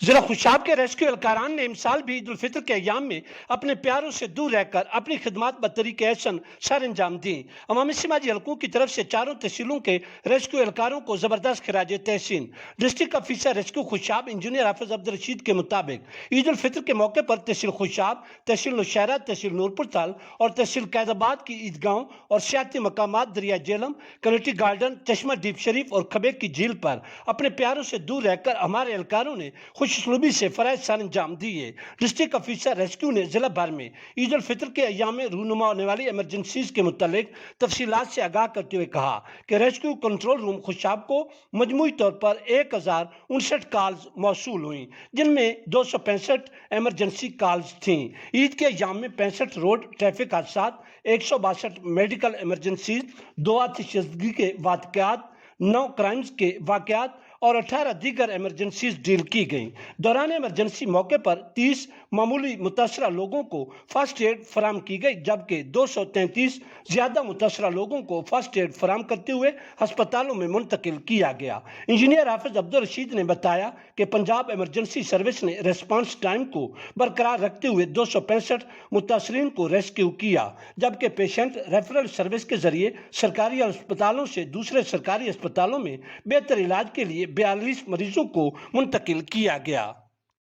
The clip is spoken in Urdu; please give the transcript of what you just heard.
ضلع خوشاب کے ریسکیو اہلکاران نے امسال بھی عید الفطر کے ایام میں اپنے پیاروں سے دور رہ کر اپنی خدمات بطریق احسن سر انجام دیں۔ عوامی سماجی حلقوں کی طرف سے چاروں تحصیلوں کے ریسکیو اہلکاروں کو زبردست خراج تحسین۔ District officer rescue Khushab engineer حافظ عبدالرشید کے مطابق عید الفطر کے موقع پر تحصیل خوشاب، تحصیل نوشہرہ، تحصیل نورپور تال اور تحصیل قید آباد کی عیدگاہوں اور سیاحتی مقامات دریا جہلم، کمیونٹی گارڈن، چشمہ ڈیپ شریف اور کھبیک کی جھیل پر اپنے پیاروں سے دور رہ کر ہمارے اہلکاروں نے خوش اسلوبی سے فرائض سر انجام دیے۔ ڈسٹرکٹ آفیسر ریسکیو نے ضلع بھر میں عید الفطر کے ایام میں رونما ہونے والی ایمرجنسیز کے متعلق تفصیلات سے آگاہ کرتے ہوئے کہا کہ ریسکیو کنٹرول روم خوشاب کو مجموعی طور پر 1059 کالز موصول ہوئیں، جن میں 265 ایمرجنسی کالز تھیں۔ عید کے ایام میں 65 روڈ ٹریفک حادثات، 162 میڈیکل ایمرجنسیز، 2 آتش زدگی کے واقعات، 9 کرائمز کے واقعات اور 18 دیگر ایمرجنسیز ڈیل کی گئیں۔ دوران ایمرجنسی موقع پر 30 معمولی متاثرہ لوگوں کو فرسٹ ایڈ فراہم کی گئی، جبکہ 233 زیادہ متاثرہ لوگوں کو فرسٹ ایڈ فراہم کرتے ہوئے ہسپتالوں میں منتقل کیا گیا۔ انجینئر حافظ عبدالرشید نے بتایا کہ پنجاب ایمرجنسی سروس نے ریسپانس ٹائم کو برقرار رکھتے ہوئے 265 متاثرین کو ریسکیو کیا، جبکہ پیشنٹ ریفرل سروس کے ذریعے سرکاری ہسپتالوں سے دوسرے سرکاری ہسپتالوں میں بہتر علاج کے لیے 42 مریضوں کو منتقل کیا گیا۔